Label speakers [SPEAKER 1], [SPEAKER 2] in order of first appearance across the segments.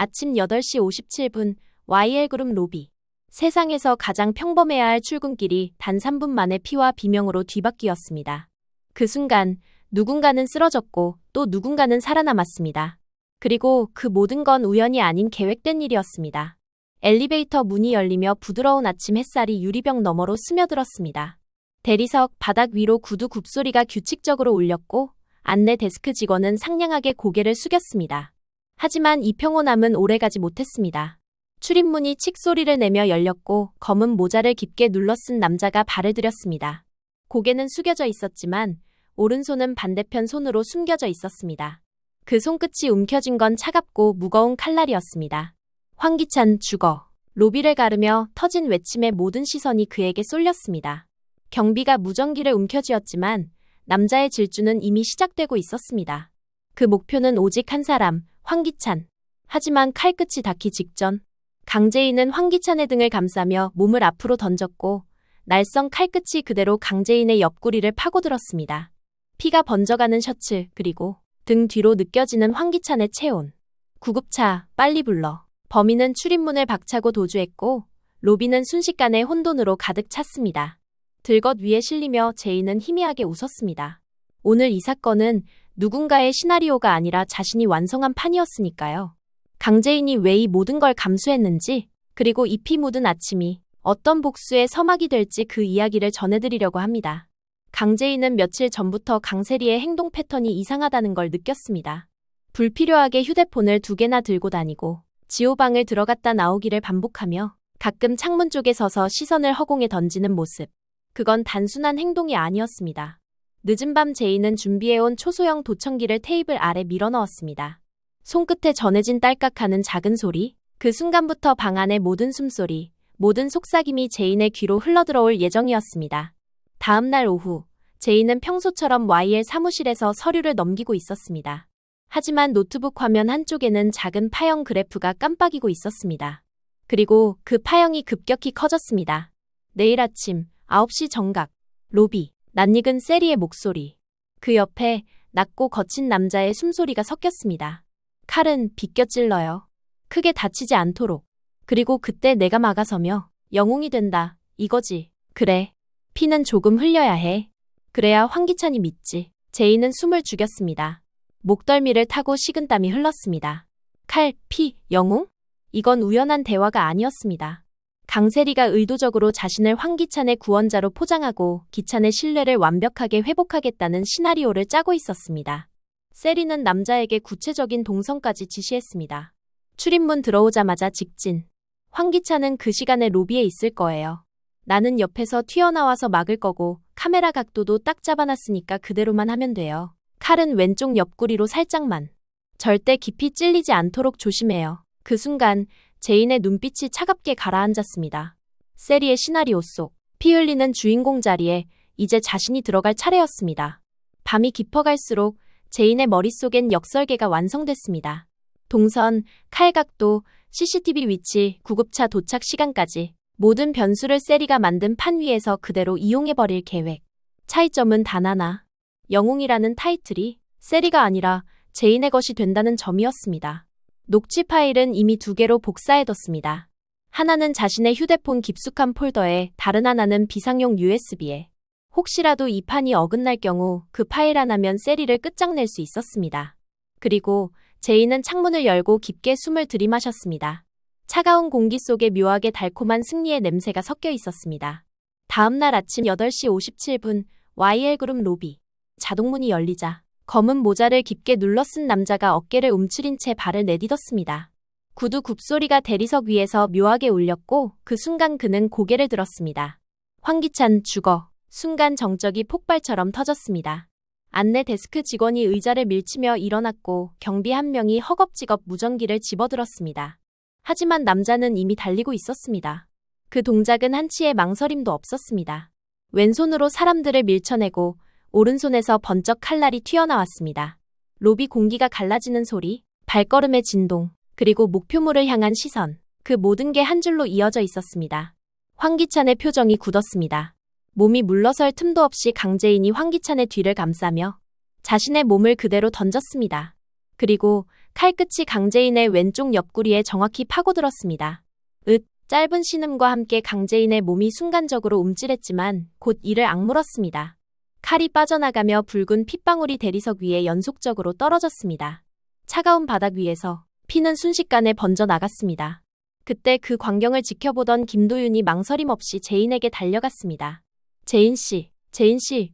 [SPEAKER 1] 아침 8시 57분 YL그룹 로비. 세상에서 가장 평범해야 할 출근길이 단 3분 만에 피와 비명으로 뒤바뀌었습니다. 그 순간 누군가는 쓰러졌고 또 누군가는 살아남았습니다. 그리고 그 모든 건 우연이 아닌 계획된 일이었습니다. 엘리베이터 문이 열리며 부드러운 아침 햇살이 유리병 너머로 스며들었습니다. 대리석 바닥 위로 구두 굽소리가 규칙적으로 울렸고 안내 데스크 직원은 상냥하게 고개를 숙였습니다. 하지만 이 평온함은 오래가지 못했습니다. 출입문이 칙 소리를 내며 열렸고 검은 모자를 깊게 눌러쓴 남자가 발을 들였습니다. 고개는 숙여져 있었지만 오른손은 반대편 손으로 숨겨져 있었습니다. 그 손끝이 움켜쥔 건 차갑고 무거운 칼날이었습니다. 황기찬 죽어. 로비를 가르며 터진 외침에 모든 시선이 그에게 쏠렸습니다. 경비가 무전기를 움켜쥐었지만 남자의 질주는 이미 시작되고 있었습니다. 그 목표는 오직 한 사람, 황기찬. 하지만 칼끝이 닿기 직전 강재인은 황기찬의 등을 감싸며 몸을 앞으로 던졌고 날성 칼끝이 그대로 강재인의 옆구리를 파고들었습니다. 피가 번져가는 셔츠 그리고 등 뒤로 느껴지는 황기찬의 체온. 구급차 빨리 불러. 범인은 출입문을 박차고 도주했고 로비는 순식간에 혼돈으로 가득 찼습니다. 들것 위에 실리며 제인은 희미하게 웃었습니다. 오늘 이 사건은 누군가의 시나리오가 아니라 자신이 완성한 판이었으니까요. 강재인이 왜 이 모든 걸 감수했는지 그리고 이 피 묻은 아침이 어떤 복수의 서막이 될지 그 이야기를 전해드리려고 합니다. 강재인은 며칠 전부터 강세리의 행동 패턴이 이상하다는 걸 느꼈습니다. 불필요하게 휴대폰을 2개나 들고 다니고 지호방을 들어갔다 나오기를 반복하며 가끔 창문 쪽에 서서 시선을 허공에 던지는 모습. 그건 단순한 행동이 아니었습니다. 늦은 밤 제인은 준비해온 초소형 도청기를 테이블 아래 밀어넣었습니다. 손끝에 전해진 딸깍하는 작은 소리, 그 순간부터 방 안의 모든 숨소리, 모든 속삭임이 제인의 귀로 흘러들어올 예정이었습니다. 다음 날 오후, 제인은 평소처럼 YL 사무실에서 서류를 넘기고 있었습니다. 하지만 노트북 화면 한쪽에는 작은 파형 그래프가 깜빡이고 있었습니다. 그리고 그 파형이 급격히 커졌습니다. 내일 아침 9시 정각, 로비, 낯익은 세리의 목소리. 그 옆에 낮고 거친 남자의 숨소리가 섞였습니다. 칼은 비껴 찔러요. 크게 다치지 않도록. 그리고 그때 내가 막아서며 영웅이 된다. 이거지. 그래. 피는 조금 흘려야 해. 그래야 황기찬이 믿지. 제인은 숨을 죽였습니다. 목덜미를 타고 식은땀이 흘렀습니다. 칼, 피, 영웅? 이건 우연한 대화가 아니었습니다. 강세리가 의도적으로 자신을 황기찬의 구원자로 포장하고 기찬의 신뢰를 완벽하게 회복하겠다는 시나리오를 짜고 있었습니다. 세리는 남자에게 구체적인 동선까지 지시했습니다. 출입문 들어오자마자 직진. 황기찬은 그 시간에 로비에 있을 거예요. 나는 옆에서 튀어나와서 막을 거고 카메라 각도도 딱 잡아놨으니까 그대로만 하면 돼요. 칼은 왼쪽 옆구리로 살짝만. 절대 깊이 찔리지 않도록 조심해요. 그 순간 제인의 눈빛이 차갑게 가라앉았습니다. 세리의 시나리오 속 피 흘리는 주인공 자리에 이제 자신이 들어갈 차례였습니다. 밤이 깊어갈수록 제인의 머릿속엔 역설계가 완성됐습니다. 동선, 칼 각도, CCTV 위치, 구급차 도착 시간까지 모든 변수를 세리가 만든 판 위에서 그대로 이용해버릴 계획. 차이점은 단 하나. 영웅이라는 타이틀이 세리가 아니라 제인의 것이 된다는 점이었습니다. 녹취 파일은 이미 2개로 복사해뒀습니다. 하나는 자신의 휴대폰 깊숙한 폴더에 다른 하나는 비상용 USB에. 혹시라도 이 판이 어긋날 경우 그 파일 하나면 세리를 끝장낼 수 있었습니다. 그리고 제인은 창문을 열고 깊게 숨을 들이마셨습니다. 차가운 공기 속에 묘하게 달콤한 승리의 냄새가 섞여 있었습니다. 다음 날 아침 8시 57분 YL그룹 로비. 자동문이 열리자 검은 모자를 깊게 눌러쓴 남자가 어깨를 움츠린 채 발을 내딛었습니다. 구두 굽소리가 대리석 위에서 묘하게 울렸고 그 순간 그는 고개를 들었습니다. 황기찬 죽어. 순간 정적이 폭발처럼 터졌습니다. 안내 데스크 직원이 의자를 밀치며 일어났고 경비 한 명이 허겁지겁 무전기를 집어들었습니다. 하지만 남자는 이미 달리고 있었습니다. 그 동작은 한치의 망설임도 없었습니다. 왼손으로 사람들을 밀쳐내고 오른손에서 번쩍 칼날이 튀어나왔습니다. 로비 공기가 갈라지는 소리, 발걸음의 진동, 그리고 목표물을 향한 시선. 그 모든 게 한 줄로 이어져 있었습니다. 황기찬의 표정이 굳었습니다. 몸이 물러설 틈도 없이 강재인이 황기찬의 뒤를 감싸며 자신의 몸을 그대로 던졌습니다. 그리고 칼끝이 강재인의 왼쪽 옆구리에 정확히 파고들었습니다. 짧은 신음과 함께 강재인의 몸이 순간적으로 움찔했지만 곧 이를 악물었습니다. 칼이 빠져나가며 붉은 핏방울이 대리석 위에 연속적으로 떨어졌습니다. 차가운 바닥 위에서 피는 순식간에 번져 나갔습니다. 그때 그 광경을 지켜보던 김도윤이 망설임 없이 재인에게 달려갔습니다. 재인 씨,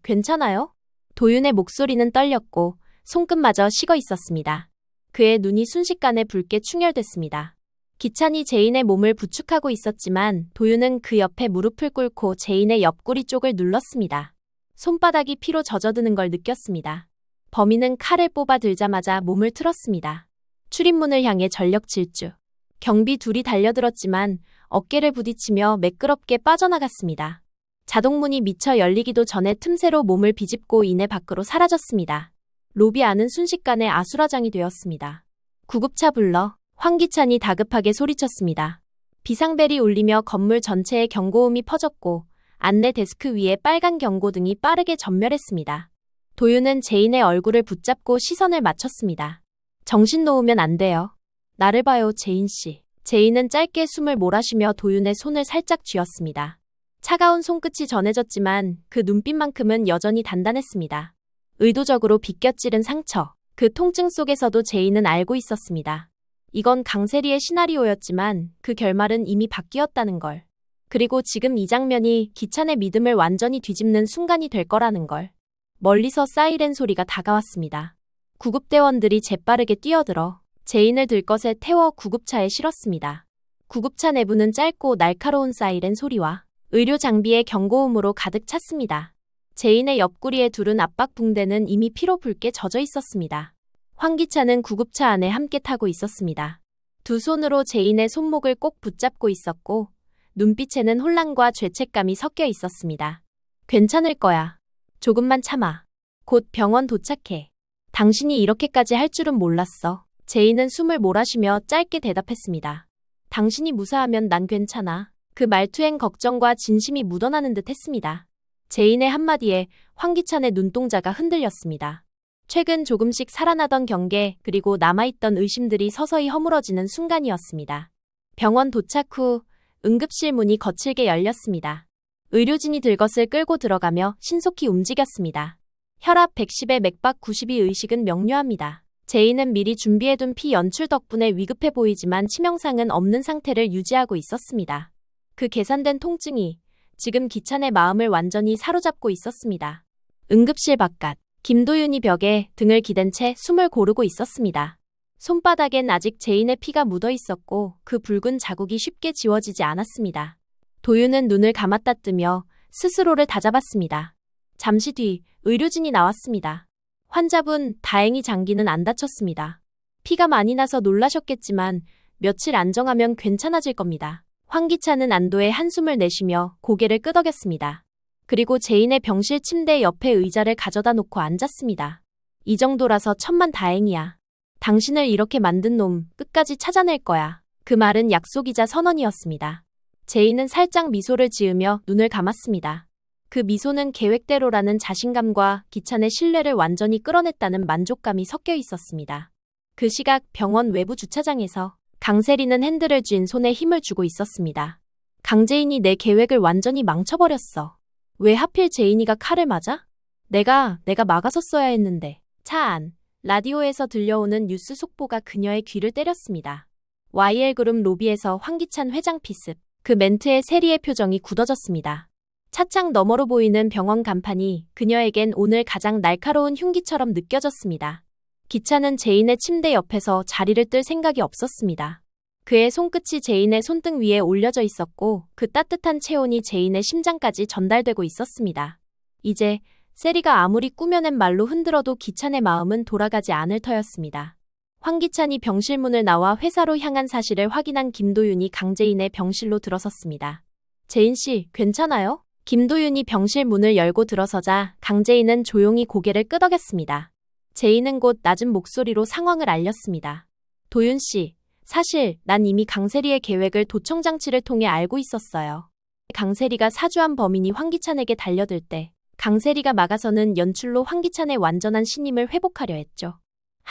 [SPEAKER 1] 괜찮아요? 도윤의 목소리는 떨렸고 손끝마저 식어 있었습니다. 그의 눈이 순식간에 붉게 충혈됐습니다. 기찬이 재인의 몸을 부축하고 있었지만 도윤은 그 옆에 무릎을 꿇고 재인의 옆구리 쪽을 눌렀습니다. 손바닥이 피로 젖어드는 걸 느꼈습니다. 범인은 칼을 뽑아 들자마자 몸을 틀었습니다. 출입문을 향해 전력 질주. 경비 둘이 달려들었지만 어깨를 부딪히며 매끄럽게 빠져나갔습니다. 자동문이 미처 열리기도 전에 틈새로 몸을 비집고 이내 밖으로 사라졌습니다. 로비 안은 순식간에 아수라장이 되었습니다. 구급차 불러. 황기찬이 다급하게 소리쳤습니다. 비상벨이 울리며 건물 전체에 경고음이 퍼졌고 안내 데스크 위에 빨간 경고등이 빠르게 전멸했습니다. 도윤은 재인의 얼굴을 붙잡고 시선을 맞췄습니다. 정신 놓으면 안 돼요. 나를 봐요, 재인 씨. 재인은 짧게 숨을 몰아쉬며 도윤의 손을 살짝 쥐었습니다. 차가운 손끝이 전해졌지만 그 눈빛만큼은 여전히 단단했습니다. 의도적으로 비껴찌른 상처. 그 통증 속에서도 재인은 알고 있었습니다. 이건 강세리의 시나리오였지만 그 결말은 이미 바뀌었다는 걸. 그리고 지금 이 장면이 기찬의 믿음을 완전히 뒤집는 순간이 될 거라는 걸. 멀리서 사이렌 소리가 다가왔습니다. 구급대원들이 재빠르게 뛰어들어 재인을 들것에 태워 구급차에 실었습니다. 구급차 내부는 짧고 날카로운 사이렌 소리와 의료 장비의 경고음으로 가득 찼습니다. 재인의 옆구리에 두른 압박 붕대는 이미 피로 붉게 젖어 있었습니다. 황기찬은 구급차 안에 함께 타고 있었습니다. 두 손으로 재인의 손목을 꼭 붙잡고 있었고 눈빛에는 혼란과 죄책감이 섞여 있었습니다. 괜찮을 거야. 조금만 참아. 곧 병원 도착해. 당신이 이렇게까지 할 줄은 몰랐어. 재인은 숨을 몰아쉬며 짧게 대답했습니다. 당신이 무사하면 난 괜찮아. 그 말투엔 걱정과 진심이 묻어나는 듯 했습니다. 재인의 한마디에 황기찬의 눈동자가 흔들렸습니다. 최근 조금씩 살아나던 경계 그리고 남아있던 의심들이 서서히 허물어지는 순간이었습니다. 병원 도착 후 응급실 문이 거칠게 열렸습니다. 의료진이 들것을 끌고 들어가며 신속히 움직였습니다. 혈압 110에 맥박 92 의식은 명료합니다. 재인은 미리 준비해둔 피 연출 덕분에 위급해 보이지만 치명상은 없는 상태를 유지하고 있었습니다. 그 계산된 통증이 지금 기찬의 마음을 완전히 사로잡고 있었습니다. 응급실 바깥. 김도윤이 벽에 등을 기댄 채 숨을 고르고 있었습니다. 손바닥엔 아직 재인의 피가 묻어 있었고 그 붉은 자국이 쉽게 지워지지 않았습니다. 도윤은 눈을 감았다 뜨며 스스로를 다잡았습니다. 잠시 뒤 의료진이 나왔습니다. 환자분, 다행히 장기는 안 다쳤습니다. 피가 많이 나서 놀라셨겠지만 며칠 안정하면 괜찮아질 겁니다. 황기찬은 안도의 한숨을 내쉬며 고개를 끄덕였습니다. 그리고 재인의 병실 침대 옆에 의자를 가져다 놓고 앉았습니다. 이 정도라서 천만 다행이야. 당신을 이렇게 만든 놈 끝까지 찾아낼 거야. 그 말은 약속이자 선언이었습니다. 재인은 살짝 미소를 지으며 눈을 감았습니다. 그 미소는 계획대로라는 자신감과 기찬의 신뢰를 완전히 끌어냈다는 만족감이 섞여 있었습니다. 그 시각 병원 외부 주차장에서 강세리는 핸들을 쥔 손에 힘을 주고 있었습니다. 강재인이 내 계획을 완전히 망쳐버렸어. 왜 하필 재인이가 칼을 맞아? 내가 막아섰어야 했는데. 차 안. 라디오에서 들려오는 뉴스 속보가 그녀의 귀를 때렸습니다. YL그룹 로비에서 황기찬 회장 피습. 그 멘트에 세리의 표정이 굳어졌습니다. 차창 너머로 보이는 병원 간판이 그녀에겐 오늘 가장 날카로운 흉기처럼 느껴졌습니다. 기찬은 재인의 침대 옆에서 자리를 뜰 생각이 없었습니다. 그의 손끝이 재인의 손등 위에 올려져 있었고 그 따뜻한 체온이 재인의 심장까지 전달되고 있었습니다. 이제 세리가 아무리 꾸며낸 말로 흔들어도 기찬의 마음은 돌아가지 않을 터였습니다. 황기찬이 병실 문을 나와 회사로 향한 사실을 확인한 김도윤이 강재인의 병실로 들어섰습니다. 재인 씨, 괜찮아요? 김도윤이 병실 문을 열고 들어서자 강재인은 조용히 고개를 끄덕였습니다. 재인은 곧 낮은 목소리로 상황을 알렸습니다. 도윤 씨, 사실 난 이미 강세리의 계획을 도청장치를 통해 알고 있었어요. 강세리가 사주한 범인이 황기찬에게 달려들 때 강세리가 막아서는 연출로 황기찬의 완전한 신임을 회복하려 했죠.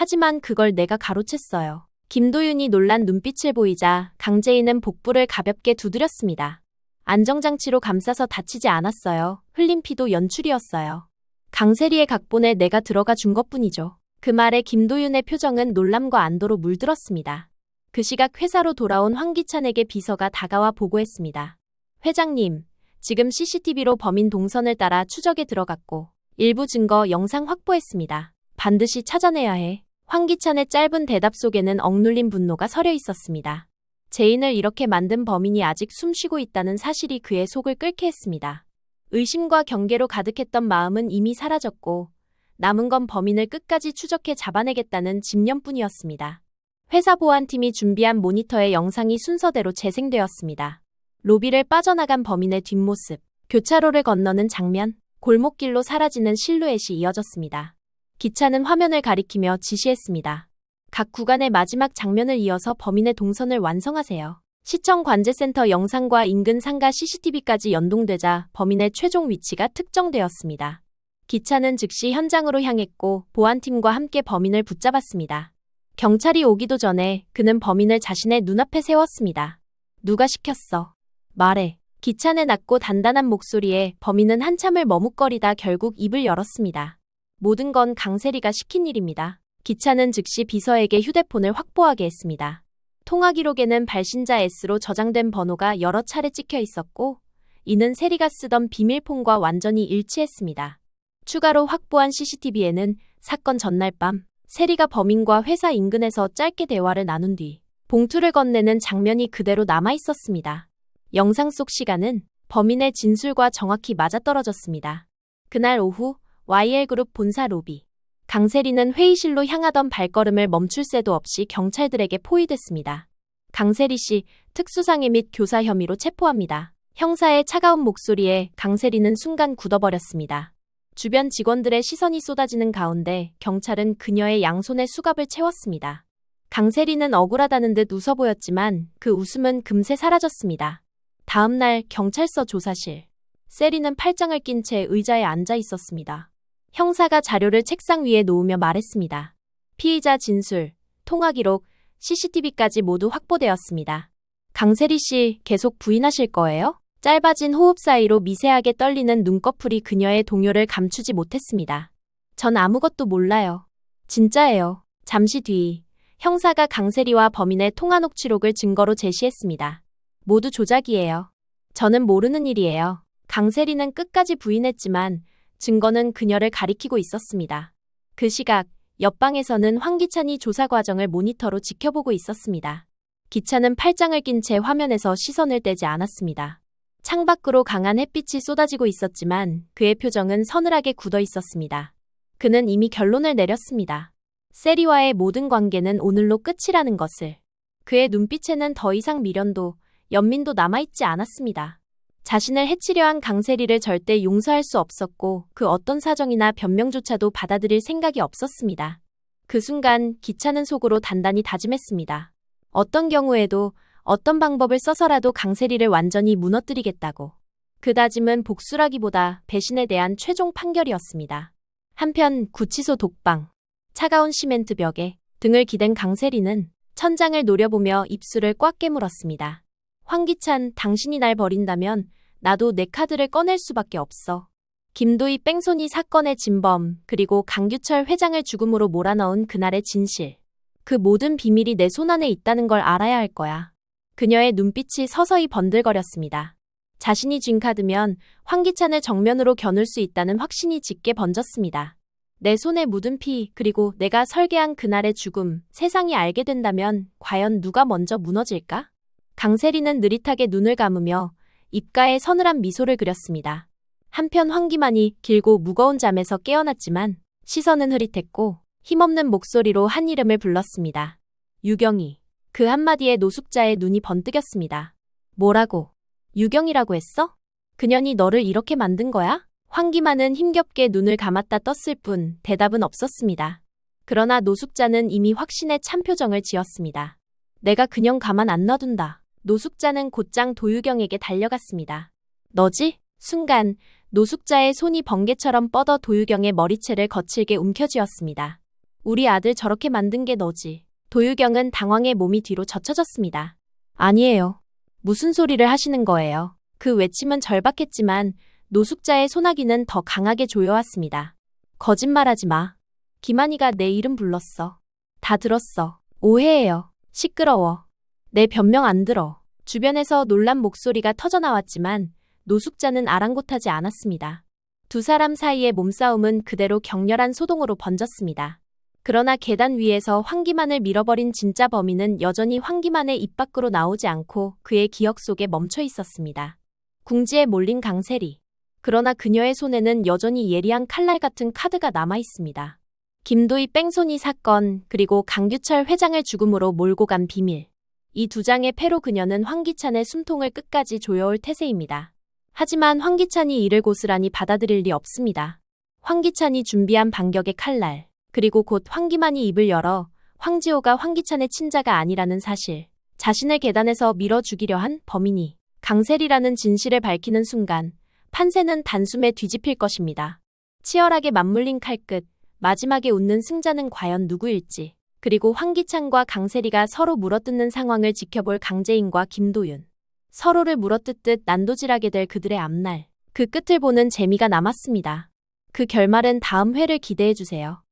[SPEAKER 1] 하지만 그걸 내가 가로챘어요. 김도윤이 놀란 눈빛을 보이자 강재인은 복부를 가볍게 두드렸습니다. 안정장치로 감싸서 다치지 않았어요. 흘린 피도 연출이었어요. 강세리의 각본에 내가 들어가 준 것뿐이죠. 그 말에 김도윤의 표정은 놀람과 안도로 물들었습니다. 그 시각 회사로 돌아온 황기찬에게 비서가 다가와 보고했습니다. 회장님, 지금 CCTV로 범인 동선을 따라 추적에 들어갔고 일부 증거 영상 확보했습니다. 반드시 찾아내야 해. 황기찬의 짧은 대답 속에는 억눌린 분노가 서려 있었습니다. 재인을 이렇게 만든 범인이 아직 숨쉬고 있다는 사실이 그의 속을 끓게 했습니다. 의심과 경계로 가득했던 마음은 이미 사라졌고 남은 건 범인을 끝까지 추적해 잡아내겠다는 집념뿐이었습니다. 회사 보안팀이 준비한 모니터의 영상이 순서대로 재생되었습니다. 로비를 빠져나간 범인의 뒷모습, 교차로를 건너는 장면, 골목길로 사라지는 실루엣이 이어졌습니다. 기차는 화면을 가리키며 지시했습니다. 각 구간의 마지막 장면을 이어서 범인의 동선을 완성하세요. 시청 관제센터 영상과 인근 상가 CCTV까지 연동되자 범인의 최종 위치가 특정되었습니다. 기차는 즉시 현장으로 향했고 보안팀과 함께 범인을 붙잡았습니다. 경찰이 오기도 전에 그는 범인을 자신의 눈앞에 세웠습니다. 누가 시켰어? 말해. 기찬의 낮고 단단한 목소리에 범인은 한참을 머뭇거리다 결국 입을 열었습니다. 모든 건 강세리가 시킨 일입니다. 기찬은 즉시 비서에게 휴대폰을 확보하게 했습니다. 통화 기록에는 발신자 S로 저장된 번호가 여러 차례 찍혀 있었고 이는 세리가 쓰던 비밀폰과 완전히 일치했습니다. 추가로 확보한 CCTV에는 사건 전날 밤 세리가 범인과 회사 인근에서 짧게 대화를 나눈 뒤 봉투를 건네는 장면이 그대로 남아 있었습니다. 영상 속 시간은 범인의 진술과 정확히 맞아떨어졌습니다. 그날 오후 YL그룹 본사 로비. 강세리는 회의실로 향하던 발걸음을 멈출 새도 없이 경찰들에게 포위됐습니다. 강세리 씨, 특수상해 및 교사 혐의로 체포합니다. 형사의 차가운 목소리에 강세리는 순간 굳어버렸습니다. 주변 직원들의 시선이 쏟아지는 가운데 경찰은 그녀의 양손에 수갑을 채웠습니다. 강세리는 억울하다는 듯 웃어 보였지만 그 웃음은 금세 사라졌습니다. 다음 날 경찰서 조사실. 세리는 팔짱을 낀 채 의자에 앉아 있었습니다. 형사가 자료를 책상 위에 놓으며 말했습니다. 피의자 진술, 통화 기록, CCTV까지 모두 확보되었습니다. 강세리 씨 계속 부인하실 거예요? 짧아진 호흡 사이로 미세하게 떨리는 눈꺼풀이 그녀의 동요를 감추지 못했습니다. 전 아무것도 몰라요. 진짜예요. 잠시 뒤 형사가 강세리와 범인의 통화 녹취록을 증거로 제시했습니다. 모두 조작이에요. 저는 모르는 일이에요. 강세리는 끝까지 부인했지만 증거는 그녀를 가리키고 있었습니다. 그 시각 옆방에서는 황기찬이 조사 과정을 모니터로 지켜보고 있었습니다. 기찬은 팔짱을 낀 채 화면에서 시선을 떼지 않았습니다. 창밖으로 강한 햇빛이 쏟아지고 있었지만 그의 표정은 서늘하게 굳어 있었습니다. 그는 이미 결론을 내렸습니다. 세리와의 모든 관계는 오늘로 끝이라는 것을. 그의 눈빛에는 더 이상 미련도 연민도 남아있지 않았습니다. 자신을 해치려 한 강세리를 절대 용서할 수 없었고 그 어떤 사정이나 변명조차도 받아들일 생각이 없었습니다. 그 순간 기찬은 속으로 단단히 다짐했습니다. 어떤 경우에도 어떤 방법을 써서라도 강세리를 완전히 무너뜨리겠다고. 그 다짐은 복수라기보다 배신에 대한 최종 판결이었습니다. 한편 구치소 독방. 차가운 시멘트 벽에 등을 기댄 강세리는 천장을 노려보며 입술을 꽉 깨물었습니다. 황기찬, 당신이 날 버린다면 나도 내 카드를 꺼낼 수밖에 없어. 김도희 뺑소니 사건의 진범, 그리고 강규철 회장을 죽음으로 몰아넣은 그날의 진실. 그 모든 비밀이 내 손안에 있다는 걸 알아야 할 거야. 그녀의 눈빛이 서서히 번들거렸습니다. 자신이 쥔 카드면 황기찬을 정면으로 겨눌 수 있다는 확신이 짙게 번졌습니다. 내 손에 묻은 피, 그리고 내가 설계한 그날의 죽음, 세상이 알게 된다면 과연 누가 먼저 무너질까? 강세리는 느릿하게 눈을 감으며 입가에 서늘한 미소를 그렸습니다. 한편 황기만이 길고 무거운 잠에서 깨어났지만 시선은 흐릿했고 힘없는 목소리로 한 이름을 불렀습니다. 유경이. 그 한마디에 노숙자의 눈이 번뜩였습니다. 뭐라고? 유경이라고 했어? 그년이 너를 이렇게 만든 거야? 황기만은 힘겹게 눈을 감았다 떴을 뿐 대답은 없었습니다. 그러나 노숙자는 이미 확신의 찬 표정을 지었습니다. 내가 그냥 가만 안 놔둔다. 노숙자는 곧장 도유경에게 달려갔습니다. 너지? 순간 노숙자의 손이 번개처럼 뻗어 도유경의 머리채를 거칠게 움켜쥐었습니다. 우리 아들 저렇게 만든 게 너지. 도유경은 당황해 몸이 뒤로 젖혀졌습니다. 아니에요. 무슨 소리를 하시는 거예요? 그 외침은 절박했지만 노숙자의 소나기는 더 강하게 조여왔습니다. 거짓말하지 마. 김한이가 내 이름 불렀어. 다 들었어. 오해해요. 시끄러워. 내 변명 안 들어. 주변에서 놀란 목소리가 터져나왔지만 노숙자는 아랑곳하지 않았습니다. 두 사람 사이의 몸싸움은 그대로 격렬한 소동으로 번졌습니다. 그러나 계단 위에서 황기만을 밀어버린 진짜 범인은 여전히 황기만의 입 밖으로 나오지 않고 그의 기억 속에 멈춰 있었습니다. 궁지에 몰린 강세리. 그러나 그녀의 손에는 여전히 예리한 칼날 같은 카드가 남아 있습니다. 김도희 뺑소니 사건, 그리고 강규철 회장을 죽음으로 몰고 간 비밀. 이 두 장의 패로 그녀는 황기찬의 숨통을 끝까지 조여올 태세입니다. 하지만 황기찬이 이를 고스란히 받아들일 리 없습니다. 황기찬이 준비한 반격의 칼날, 그리고 곧 황기만이 입을 열어 황지호가 황기찬의 친자가 아니라는 사실, 자신을 계단에서 밀어 죽이려 한 범인이 강세리라는 진실을 밝히는 순간 판세는 단숨에 뒤집힐 것입니다. 치열하게 맞물린 칼끝, 마지막에 웃는 승자는 과연 누구일지, 그리고 황기찬과 강세리가 서로 물어뜯는 상황을 지켜볼 강재인과 김도윤. 서로를 물어뜯듯 난도질하게 될 그들의 앞날, 그 끝을 보는 재미가 남았습니다. 그 결말은 다음 회를 기대해주세요.